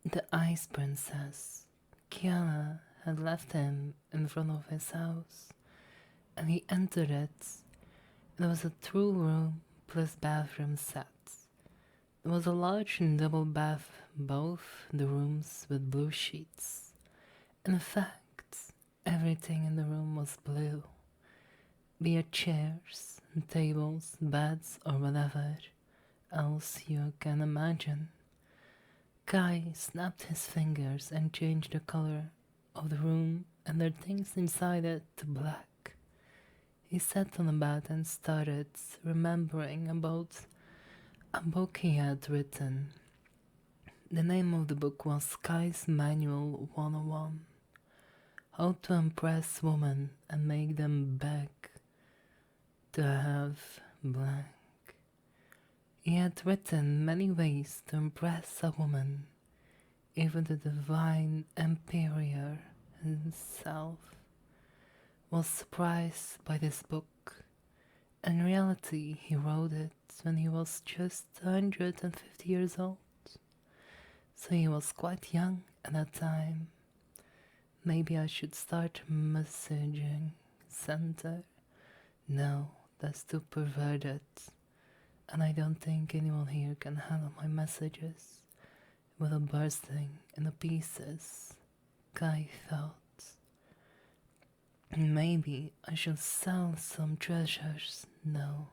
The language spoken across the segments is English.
The Ice Princess. Kiana had left him in front of his house, and he entered it. It was a true room plus bathroom set. There was a large double bath, both the rooms with blue sheets. In fact, everything in the room was blue, be it chairs, tables, beds, or whatever else you can imagine. Kai snapped his fingers and changed the color of the room and the things inside it to black. He sat on the bed and started remembering about a book he had written. The name of the book was Kai's Manual 101. How to impress women and make them beg to have blank. He had written many ways to impress a woman. Even the divine emperor himself was surprised by this book. In reality, he wrote it when he was just 150 years old, so he was quite young at that time. Maybe I should start a messaging center. No, that's too perverted, and I don't think anyone here can handle my messages without bursting into pieces. Kai thought. Maybe I should sell some treasures. No,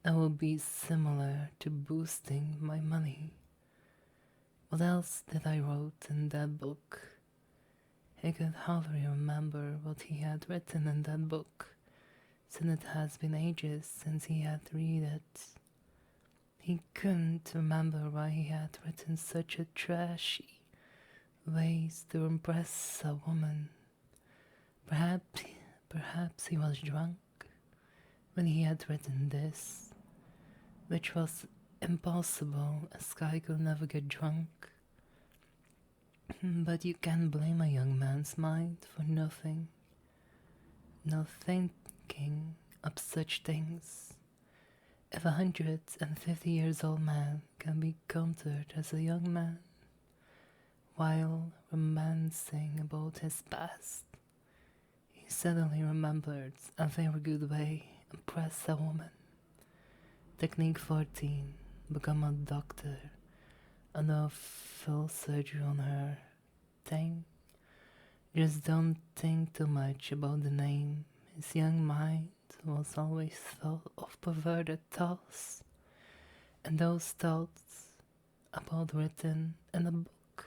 that would be similar to boosting my money. What else did I wrote in that book? He could hardly remember what he had written in that book, since it has been ages since he had read it. He couldn't remember why he had written such a trashy ways to impress a woman. Perhaps he was drunk when he had written this, which was impossible as Sky could never get drunk. But you can't blame a young man's mind for nothing. No thinking of such things. If 150 years old man can be counted as a young man, while romancing about his past, he suddenly remembered a very good way to impress a woman. Technique 14. Become a doctor and a full surgery on her. Thing. Just don't think too much about the name. His young mind was always full of perverted thoughts, and those thoughts about written in a book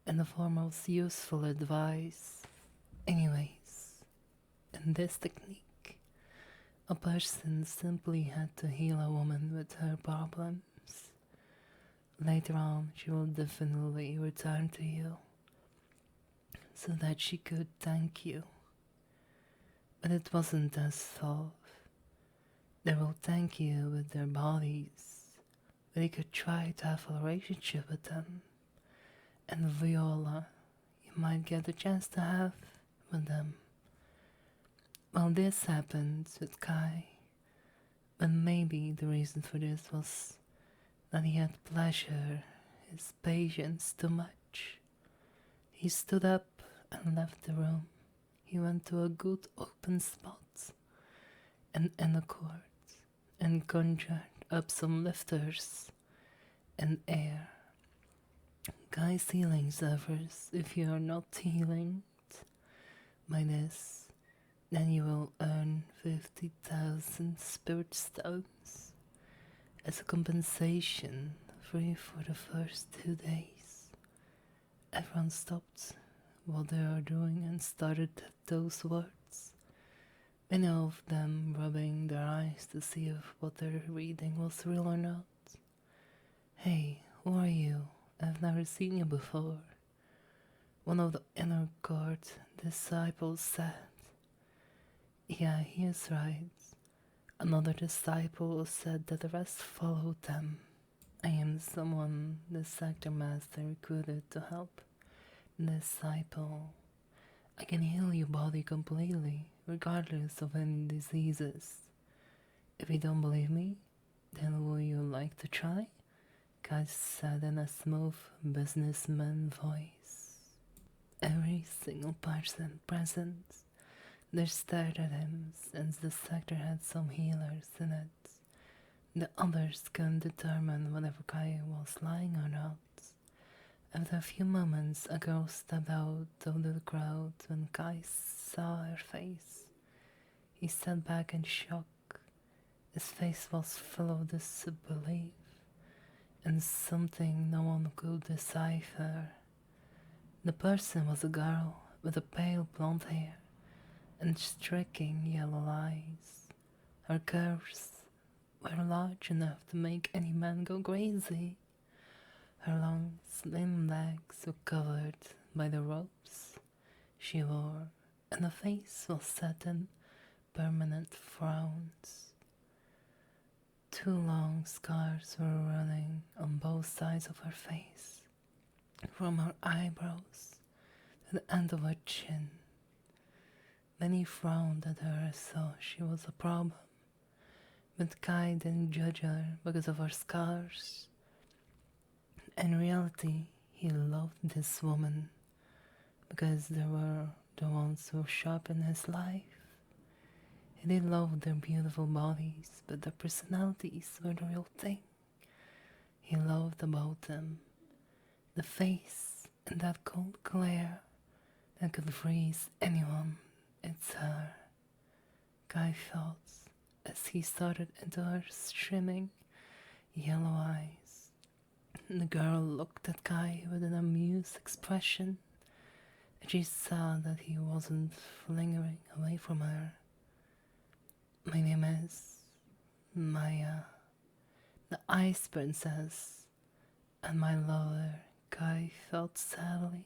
in the form of useful advice. Anyways, in this technique, a person simply had to heal a woman with her problems. Later on, she will definitely return to you, so that she could thank you. But it wasn't as thought. They will thank you with their bodies, but you could try to have a relationship with them. And Viola, you might get a chance to have with them. Well, this happened with Kai, but maybe the reason for this was that he had pleasure his patience too much. He stood up and left the room. He went to a good open spot and in the court and conjured up some lifters and air. Guy's healing suffers if you are not healing by this, then you will earn 50,000 spirit stones as a compensation free for the first 2 days. Everyone stopped what they are doing and started at those words, many of them rubbing their eyes to see if what they're reading was real or not. Hey, who are you? I've never seen you before. One of the inner court disciples said. Yeah, he is right. Another disciple said that the rest followed them. I am someone the sector master recruited to help the disciple. I can heal your body completely, regardless of any diseases. If you don't believe me, then will you like to try? Kai said in a smooth businessman voice. Every single person present, they stared at him since the sector had some healers in it. The others couldn't determine whether Kai was lying or not. After a few moments, a girl stepped out of the crowd. When Kai saw her face, he sat back in shock. His face was full of disbelief and something no one could decipher. The person was a girl with a pale blonde hair and striking yellow eyes. Her curves were large enough to make any man go crazy. Her long, slim legs were covered by the robes she wore, and her face was set in permanent frowns. 2 long scars were running on both sides of her face, from her eyebrows to the end of her chin. Many frowned at her as though she was a problem, but Kai didn't judge her because of her scars. In reality, he loved this woman because they were the ones who sharpened his life. He did love their beautiful bodies, but their personalities were the real thing he loved about them. The face in that cold glare that could freeze anyone. It's her, Kai thought, as he started into her streaming yellow eyes. The girl looked at Kai with an amused expression, and she saw that he wasn't lingering away from her. My name is Maya, the Ice Princess, and my lover, Kai thought sadly.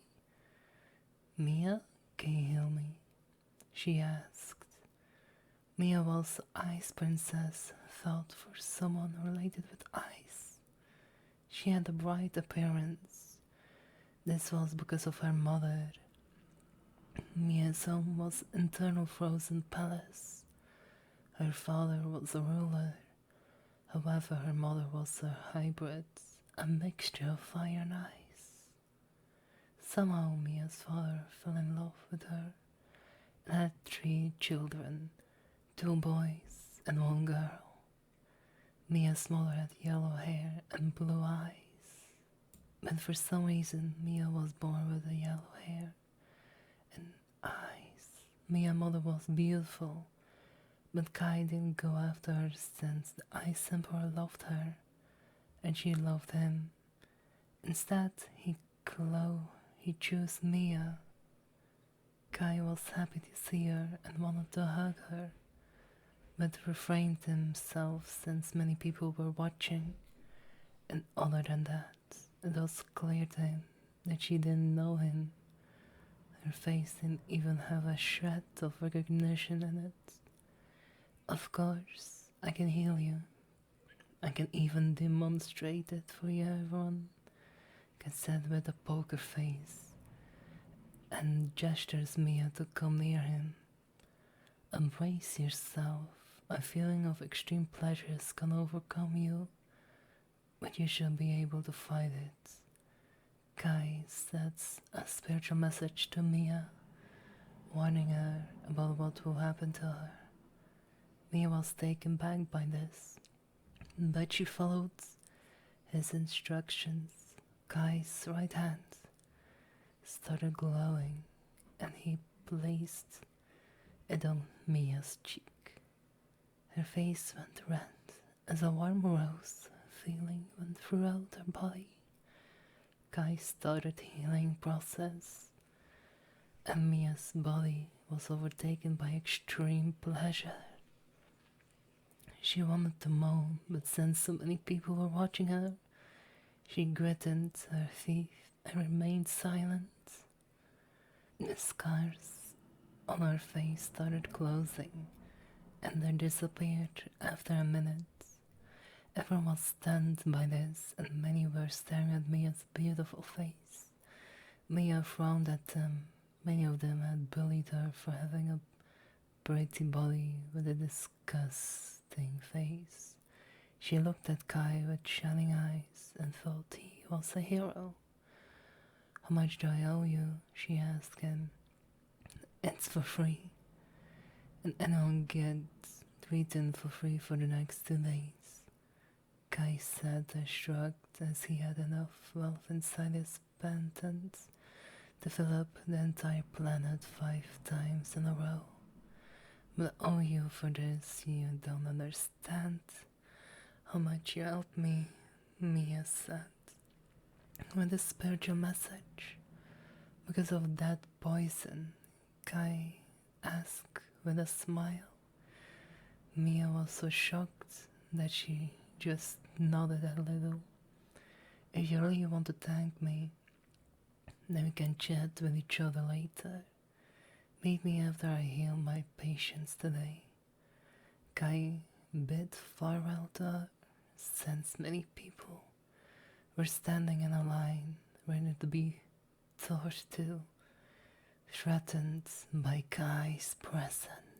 Mia, can you heal me? She asked. Mia was the Ice Princess, thought for someone related with ice. She had a bright appearance. This was because of her mother. Mia's home was an internal frozen palace. Her father was a ruler. However, her mother was a hybrid, a mixture of fire and ice. Somehow Mia's father fell in love with her and had 3 children, 2 boys and 1 girl. Mia's mother had yellow hair and blue eyes, but for some reason Mia was born with a yellow hair and eyes. Mia's mother was beautiful, but Kai didn't go after her since the Ice Emperor loved her, and she loved him. Instead, he chose Mia. Kai was happy to see her and wanted to hug her, but refrained himself since many people were watching. And other than that, it was clear to him that she didn't know him. Her face didn't even have a shred of recognition in it. Of course, I can heal you. I can even demonstrate it for you, everyone. Kai said with a poker face, and gestures Mia to come near him. Embrace yourself. A feeling of extreme pleasures can overcome you, but you should be able to fight it. Kai sends a spiritual message to Mia, warning her about what will happen to her. Mia was taken back by this, but she followed his instructions. Kai's right hand started glowing, and he placed it on Mia's cheek. Her face went red as a warm rose feeling went throughout her body. Kai started the healing process, and Mia's body was overtaken by extreme pleasure. She wanted to moan, but since so many people were watching her, she gritted her teeth and remained silent. The scars on her face started closing, and they disappeared after a minute. Everyone was stunned by this, and many were staring at Mia's beautiful face. Mia frowned at them. Many of them had bullied her for having a pretty body with a disgusting face. She looked at Kai with shining eyes and thought he was a hero. How much do I owe you? She asked him. It's for free, and anyone gets treated for free for the next 2 days. Kai said and shrugged as he had enough wealth inside his pantons to fill up the entire planet 5 times in a row. But I owe you for this, you don't understand how much you helped me, Mia said, with a spiritual message. Because of that poison, Kai asked with a smile. Mia was so shocked that she just nodded a little. If you really want to thank me, then we can chat with each other later. Meet me after I heal my patients today. Kai bid farewell to her, since many people were standing in a line ready to be torched to, threatened by Kai's presence.